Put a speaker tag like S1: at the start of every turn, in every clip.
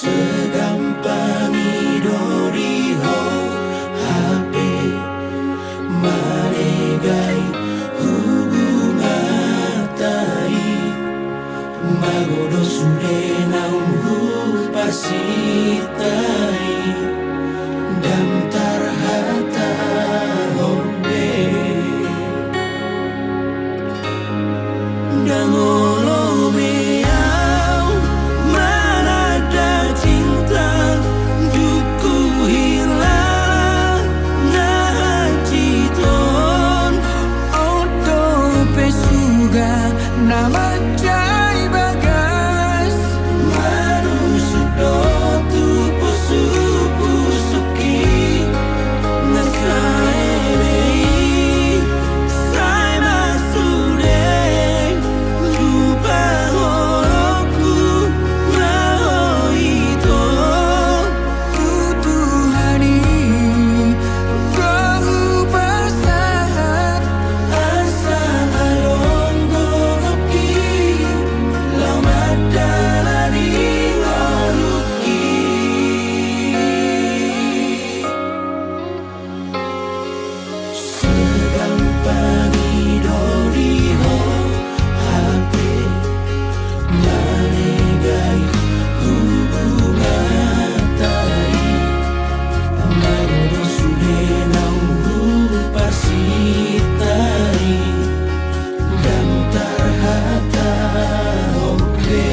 S1: Segampang idori ho HP manegai hubungan tai magodo sude naunghu pasitai dan tarhata hombe dangolo meau mana ada cinta duku hilang ngajiton oto pesuga nama jai bagas manusudo tu pusuki nasaelei sai masude lupa horoku ngaoito kutuhani kau pasahat asa alonggoroki lama dalari ngoluki segampang idori ho HP manegai hubungan tai magodo sude naunghu pasitai dan tarhata hombe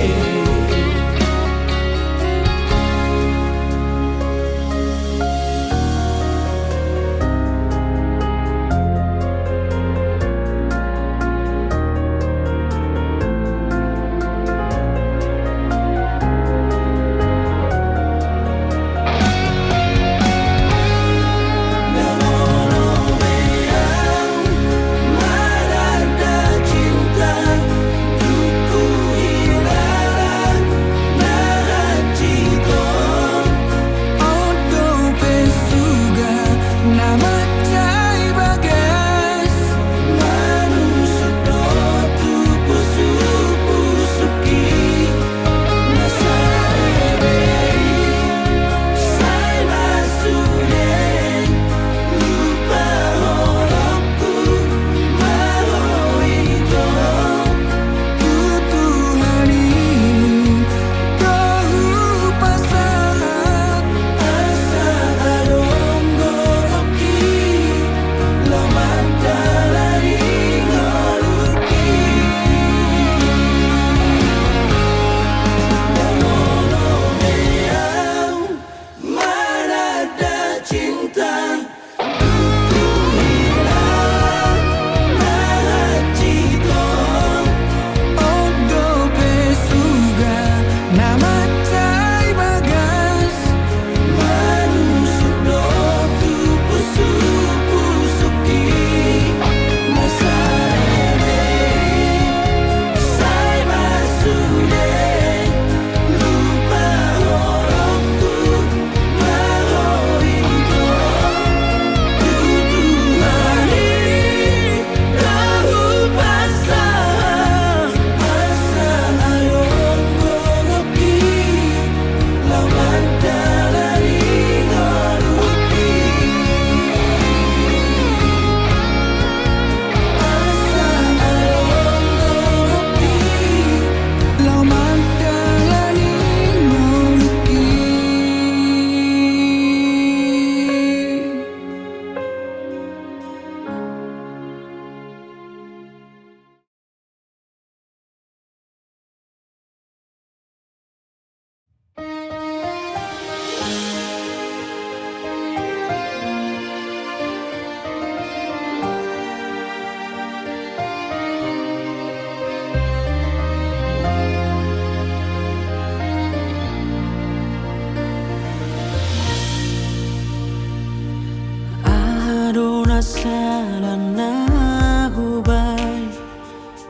S2: Salana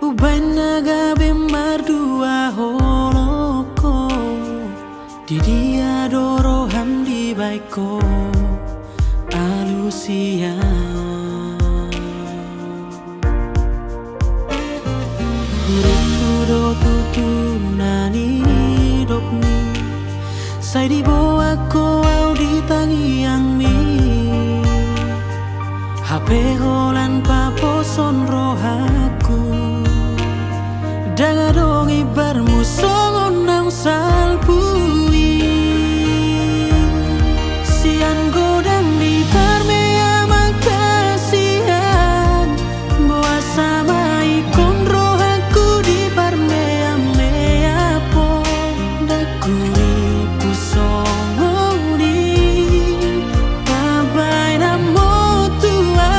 S2: ubay nagabi mardua holoko didi adoro hamdi baiko alusia di bawah kau di tangi yang mi HP holan paposon rohaku daga dong ibarmu songon nang salpui sian godang di parmea makasihan boa sama ikon rohaku di parmea mea po dakuri pusongoni babai namo tua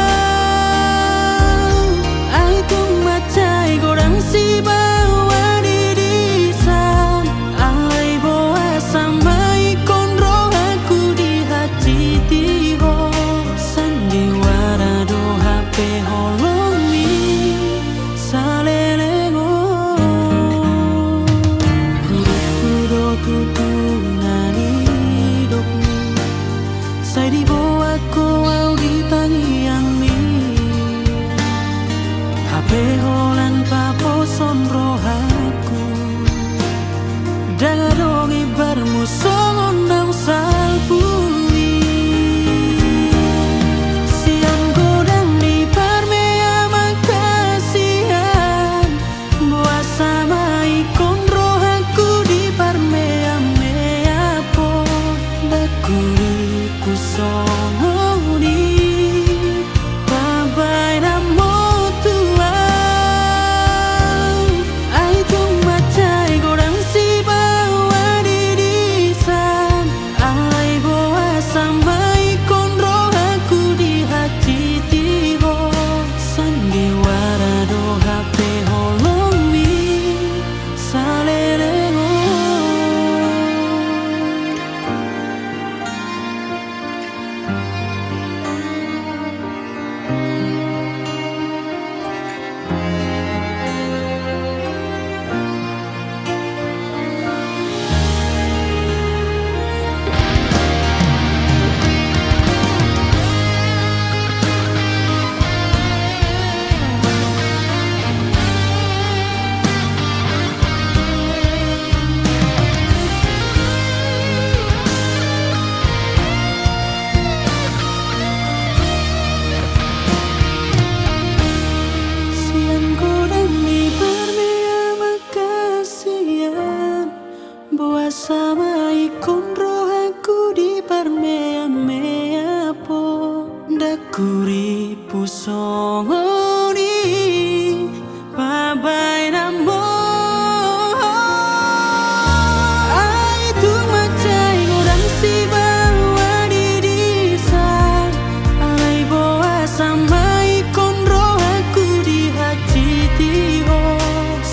S2: ai tung macai godang si bawa dirisan ai boa sama ikon rohaku di hati tiho sandiwara do HP holomi salelengo huruf-huro tutunani hidupmu saya di bawah kau di tangi yang mi HP holan paposon rohaku daga dong ibarmu songon nang salpui siang godang di parmea makasihan boa sama ikon rohaku di parmea mea po dakuri pusongoni babai namo tua ai tung macai godang si bawa dirisan ai boa sama ikon rohaku di hati tiho sandiwara do HP holomi salelengo sian godang di parmea makasihan boa sama ikon rohaku di parmea mea po dakuri pusongoni babai namo ai tung macai godang si bawa dirisan ai boa sama ikon rohaku di hati tiho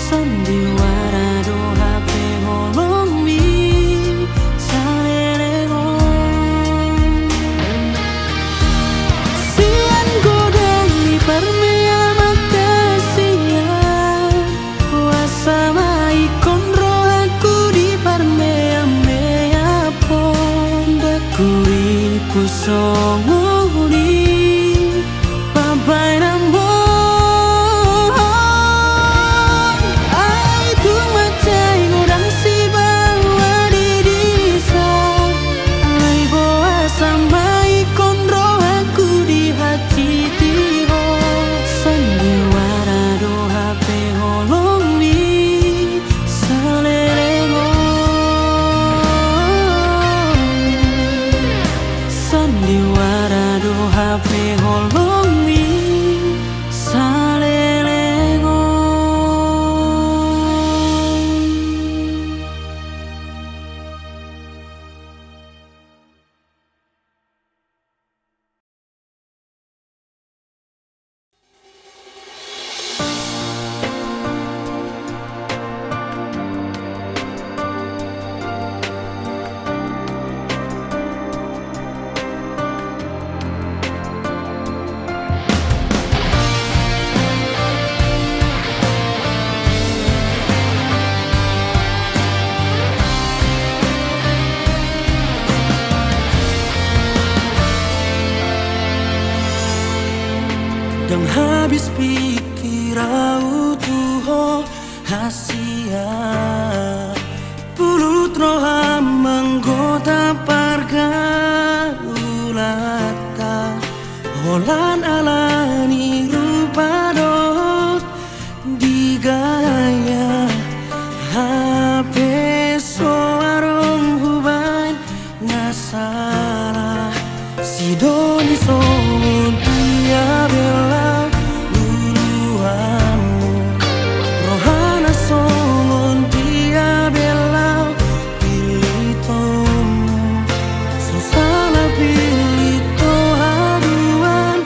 S2: sandiwara do HP holomi salelengo sian godang di parmea makasihan boa sama ikon rohaku di parmea mea po dakuri pusongoni babai namo ai tung macai godang si bawa dirisan ai boa sama ikon rohaku di hati tiho sandiwara do HP holomi salelengo sandiwara do HP holomi salelengo dang habis pikir autuho hasia pulut roha menggoda Lan alani rupa dot di gaya HP soarong huban nasara si doni son dia bela luluanmu rohana songon dia bela pilih tomu susana pilih to haduan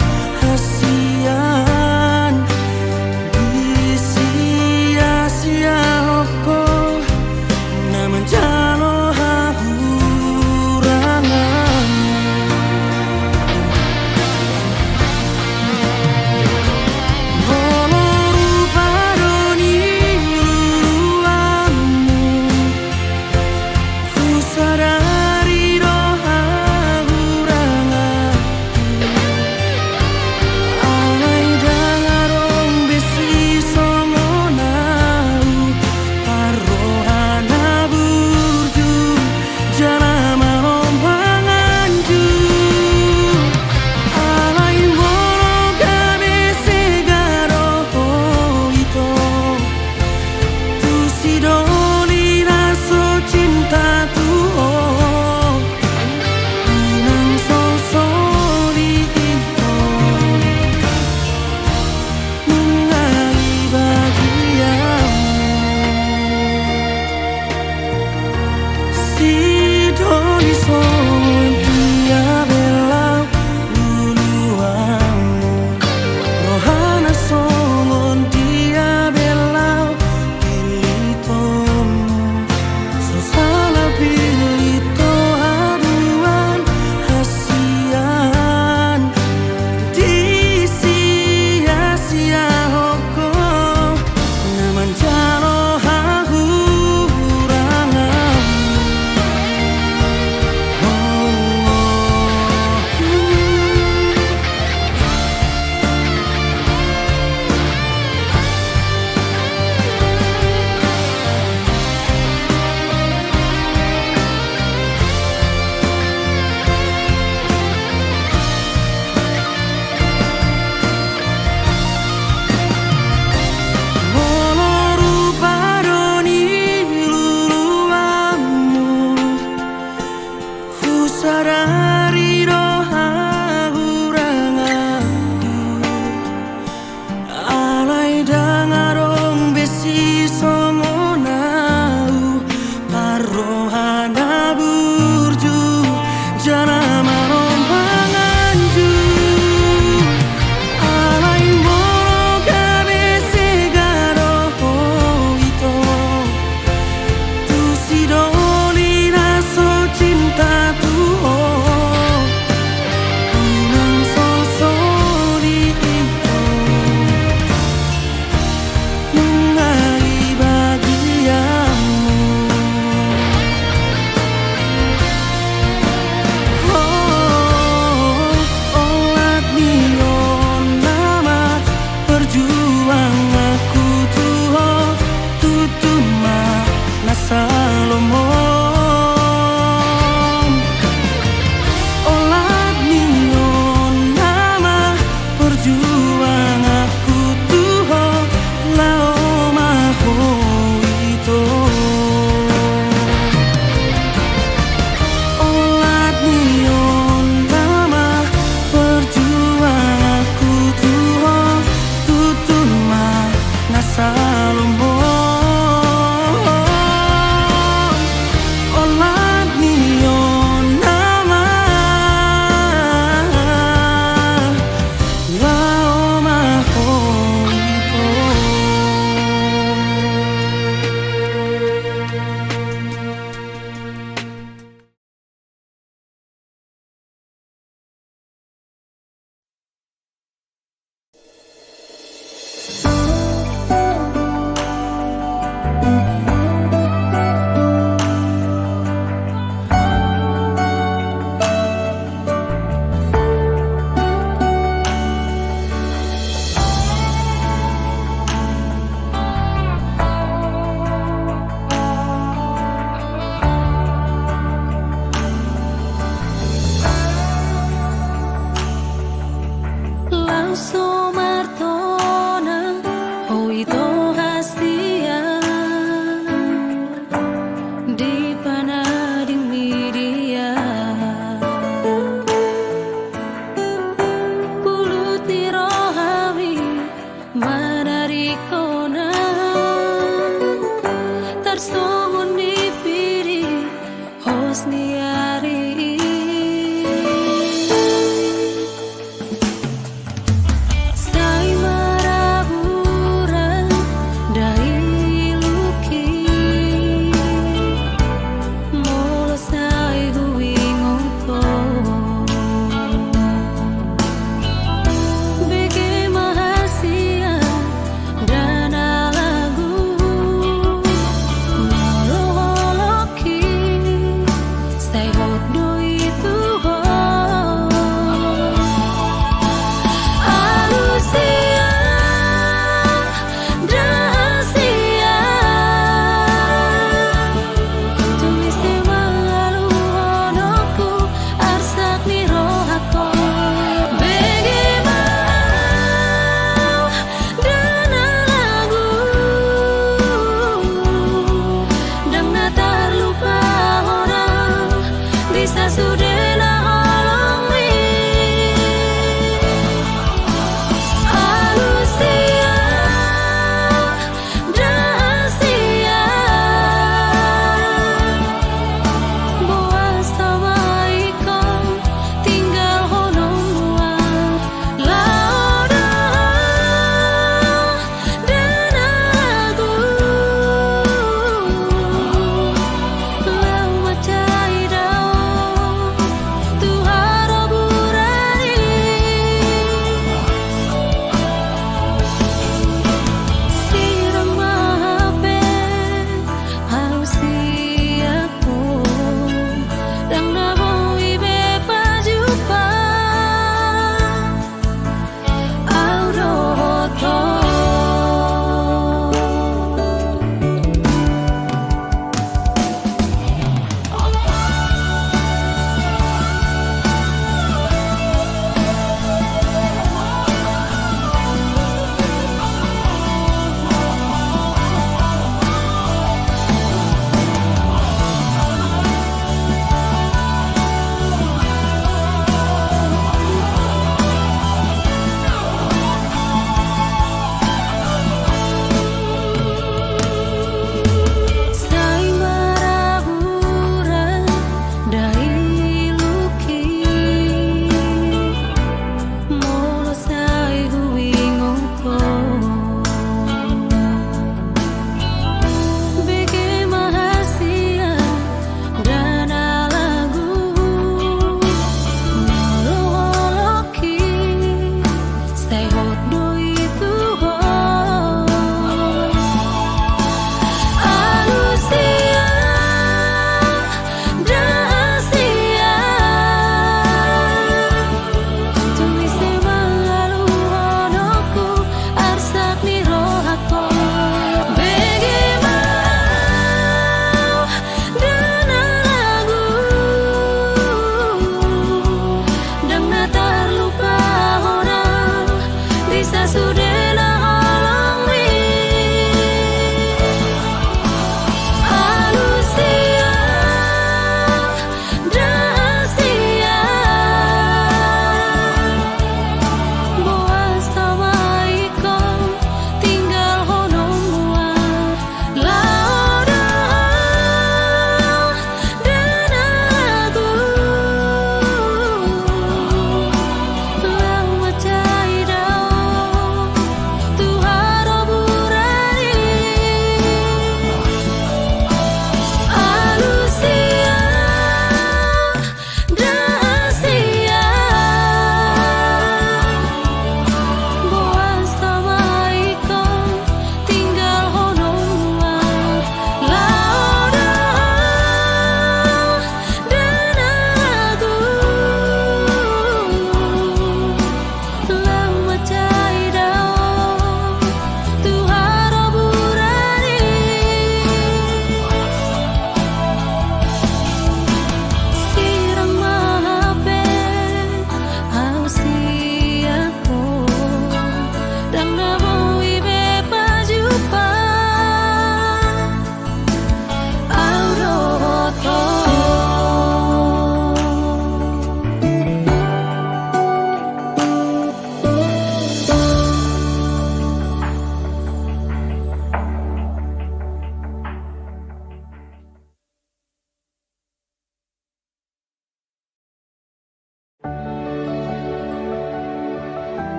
S3: Manarikona tarsongon ni piri hosniari sai marabura dai luki molo sai huingoto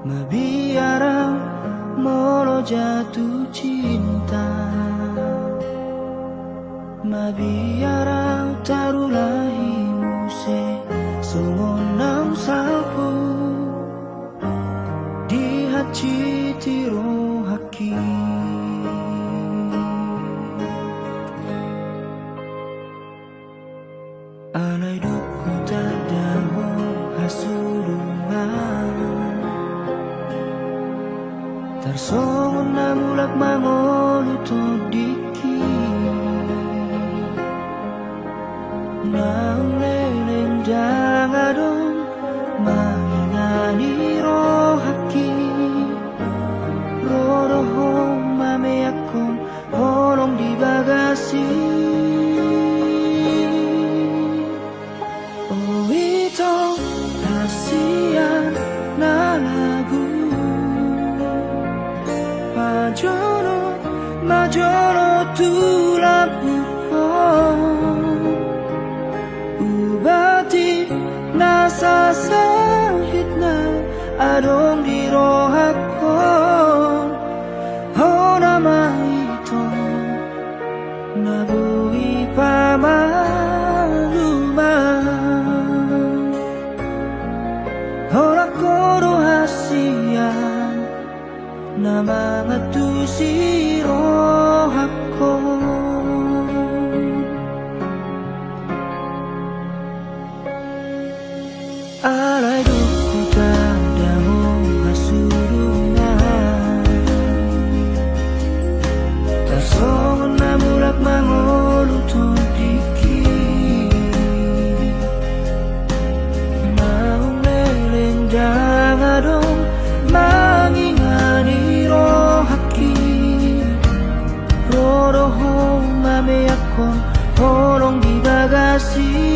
S1: Mabiarang molo jatuh cinta, mabiarang tarulahi muse songonam salku di haci tiro haki. Alay duku tadahong hasulungan, tarsongon na mulak mangoluto diki, naung leleng jangadong mangingani rohaki, rodohong mameyakong holong di bagasi. Oh ito kasihan na lagu, Majoro tulad ko, ubati nasasahit na adong di rohak ko. Oh nama ito nabuhi pamaluman, ora ko rohasian na mga tusiro ako. Alay duku tadahong hasulungan, tarsongon na mulak mangoluto diki, naung leleng jangadong mangingani rohaki, rodohong mameyakon holong di bagasi.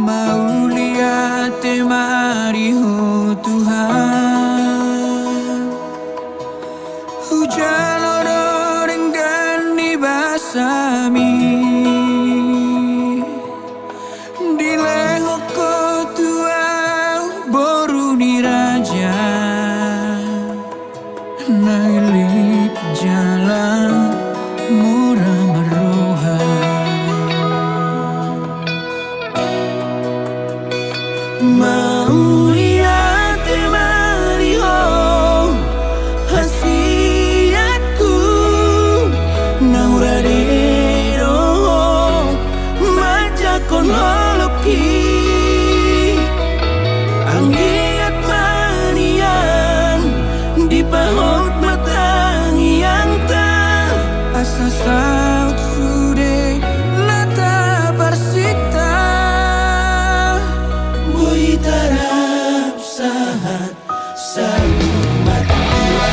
S2: Mau lihat temari ho Tuhan, hujan orang dan dibasami di leho ko tua boru di raja nailik jalan murah meroha. Mau lihat temari ho hasiatku nauradero majakon holoki anggiat manian di paut matangi yang tak asa saut sude nata parsita bui tarap sahat salumat
S4: tua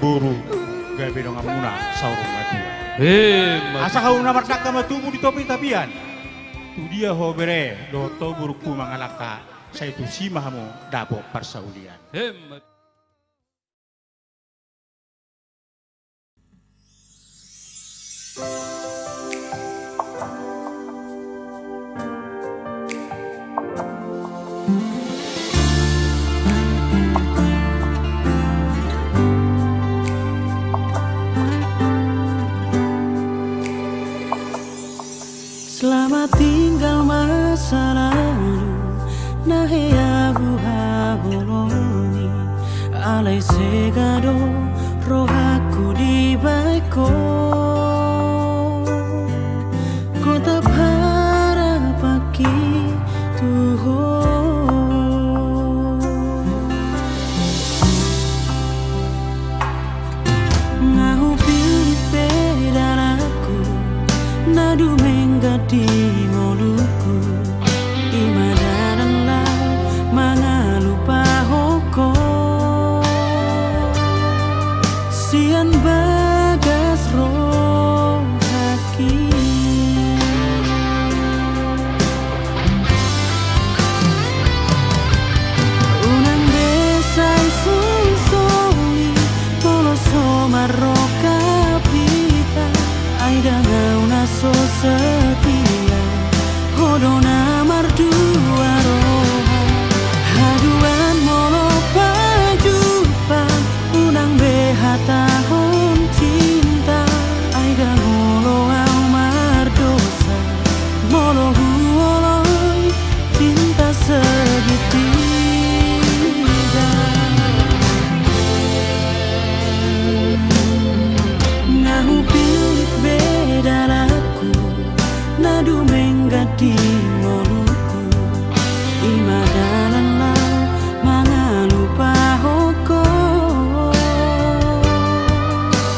S4: boru gabe dong amuna saurung matu. Asa kau namar dak matumu di topi tapian. Tu dia ho bere do to buruku mangalaka. Saya tu si mahamu dabo parsaulian.
S2: Selamat tinggal masa lalu nahe abu haholoni alai segado rohaku di baiko kota parapaki tuho ngahu pilih pedaraku nadu di moluku imadaran lau mangalupa hoko sian bagas roh haki gadi moluku imadalan mangalupa hoko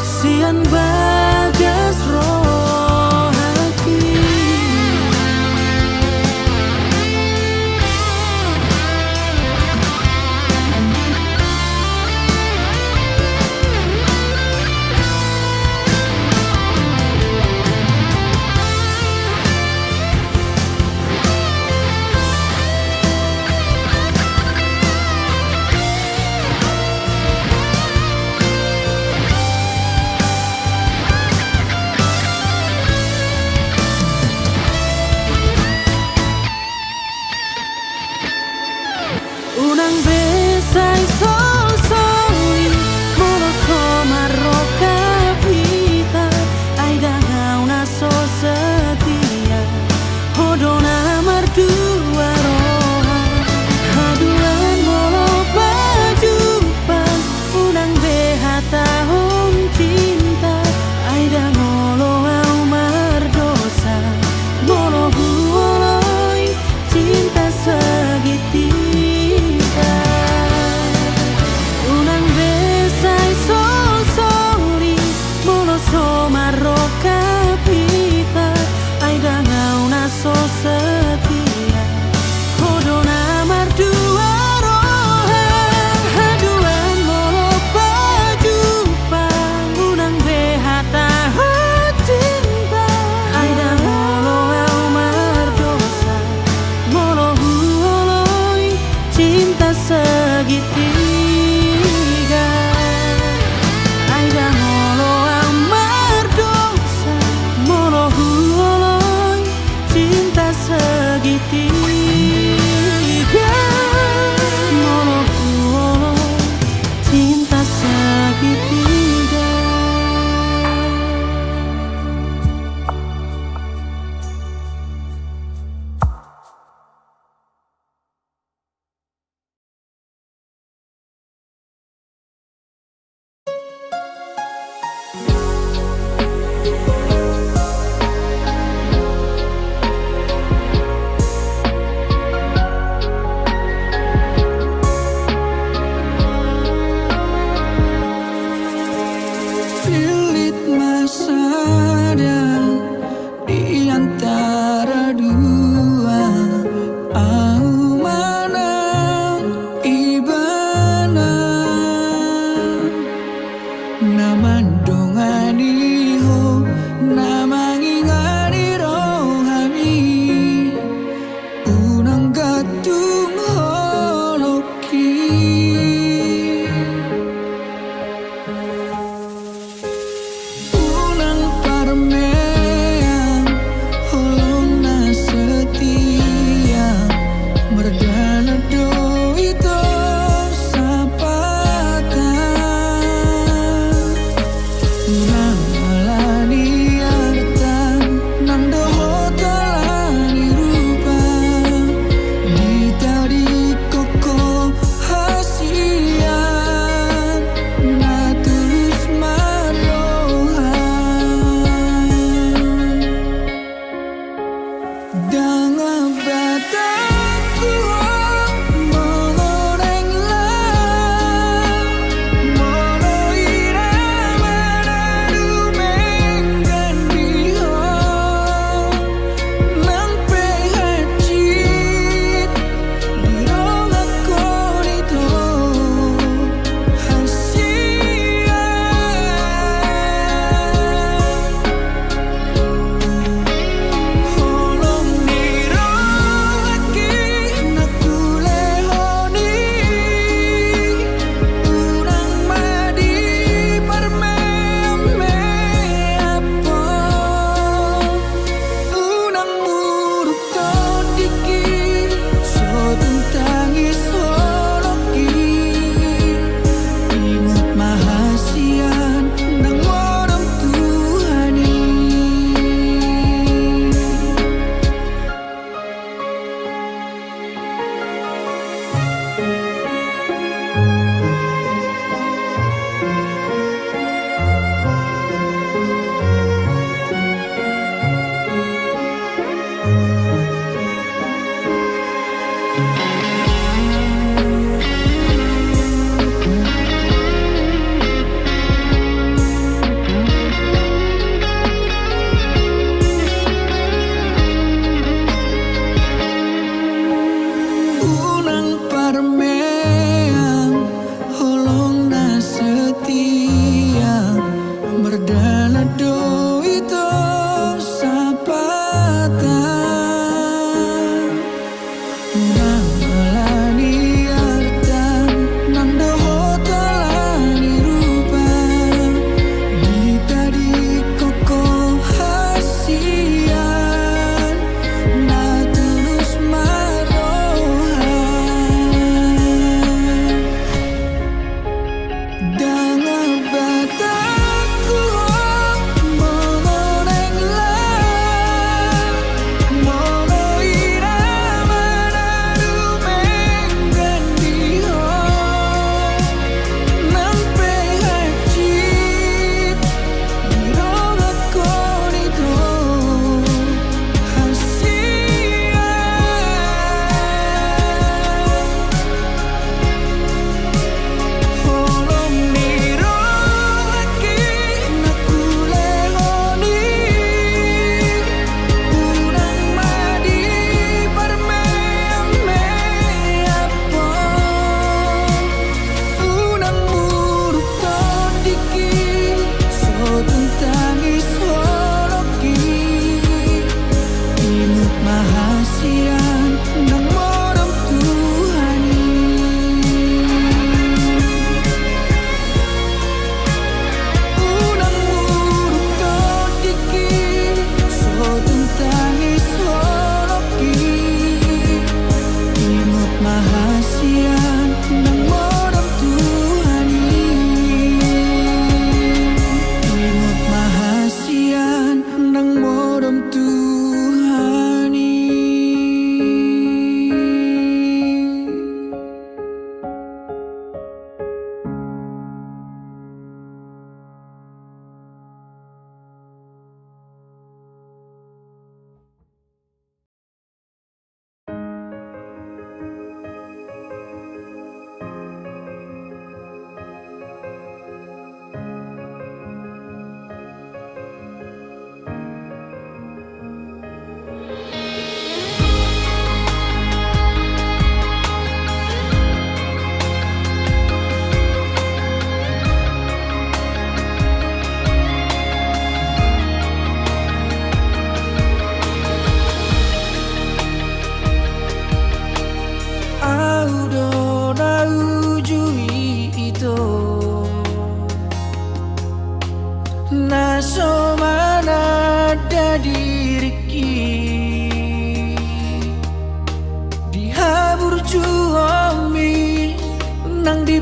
S2: sian bagas roh hati unang besai sol-soli molo somaro capita ai una so setia hodona mardua roha haduan molo pajupan unang behata hong cinta ai molo au mardosa molo huoloi cinta segitiga Somaro capita ai una so setia hodona mardua roha haduan molo pajupan unang behata cinta ai molo au mardosa molo huoloi cinta segitiga ai molo segitiga molo huoloi cinta segitiga.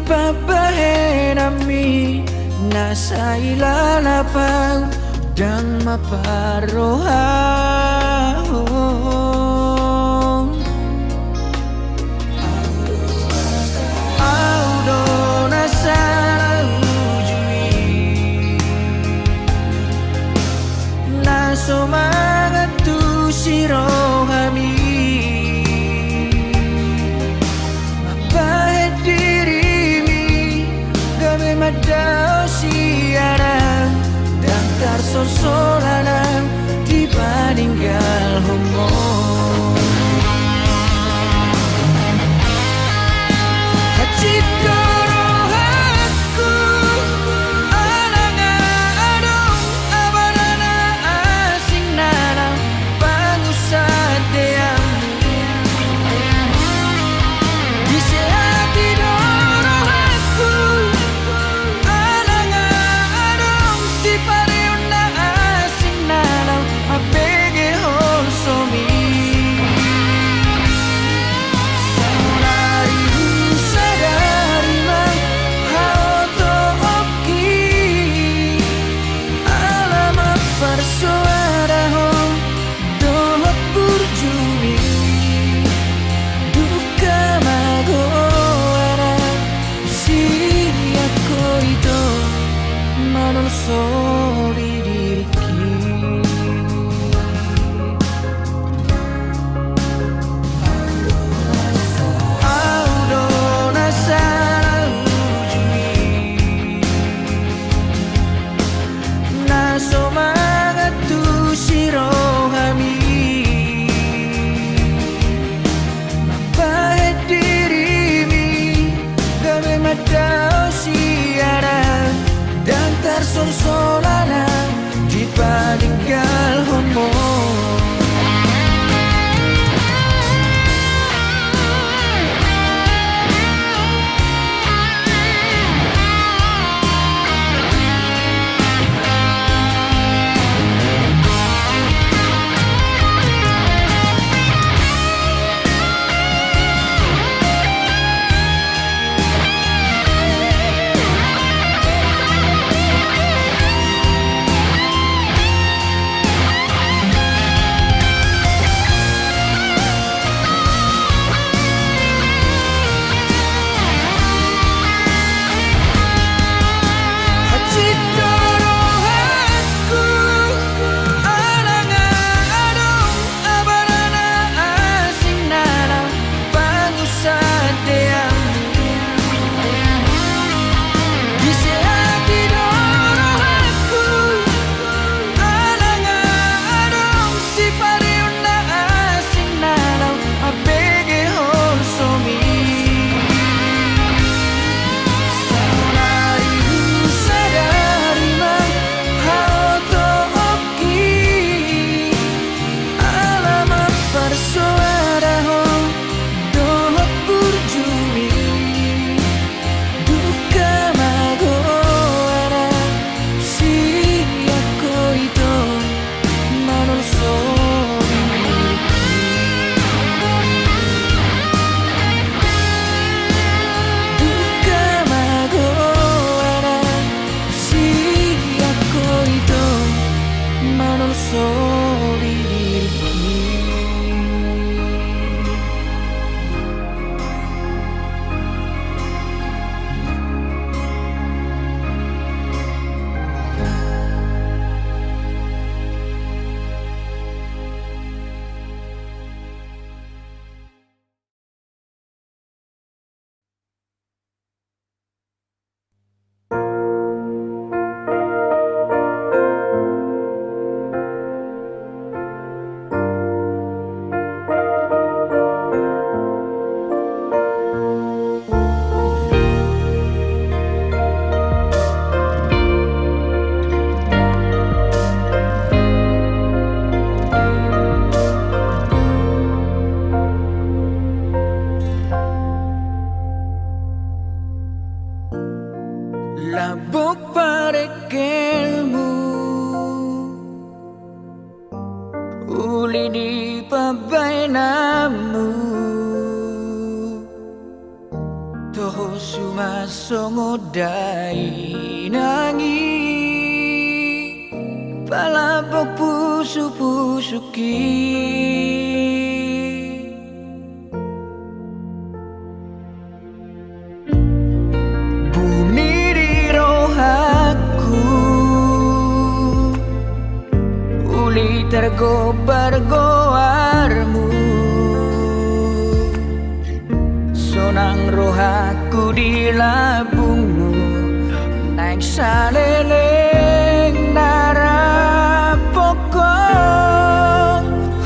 S1: pabahenami nasa ilalapang dan maparohang Audo nasa ujui naso mga tusiro kami mapahit dirimi gabi madao siarang dan tersosolan di paninggal homo Hachikoro aku alanga adong abarana asing nanang pangusad deyang di sehati doro aku alanga adong si pariuna asing nanang apege honsomi Soli diriku Audo nasa ujui naso mga tusiro kami mapahit dirimi gabi madao siarang dan tersosolan di paninggal homo Labok parekelmu Uli di pabainamu toho sumasongodai nangi palapok puso-pusuki bumi di rohaku uli tergobar-goarmu sonang rohaku di labungmu naik saleleng narapokong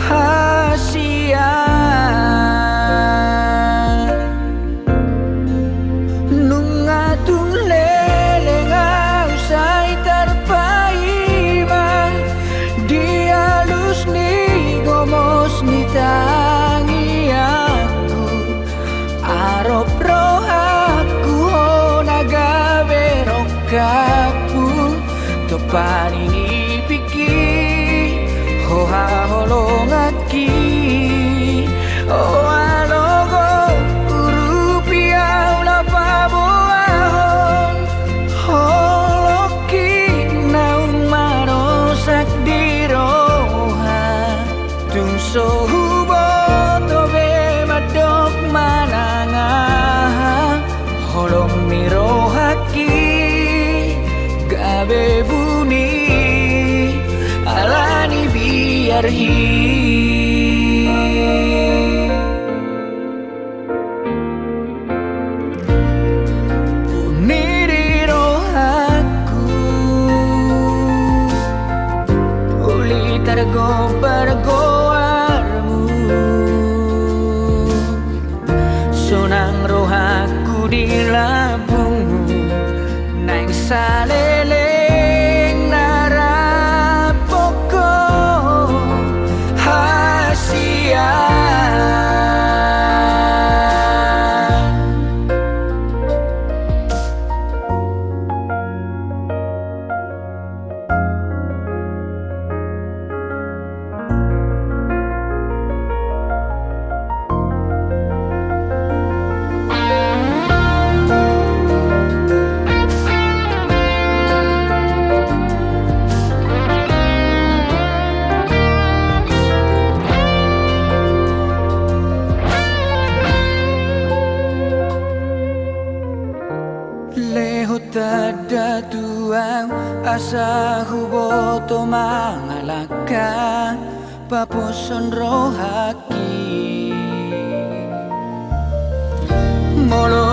S1: hasian nungatung leleng ausai terpaimang dialus ni gomos ni tangi aku arop rohaku ho nagawe rokapu topan ini piki ho haholong aki oh alogo urupiau la paboahon holoki naung marosak di roha tung sohubo tobe madok mananga holong mirohaki gabe buni alani biar buni di rohaku uli tergobar-goarmu sonang rohaku di labungmu naing saleleng narapokong hasian tada tuang asa huboto mangalaka papuson rohaki molo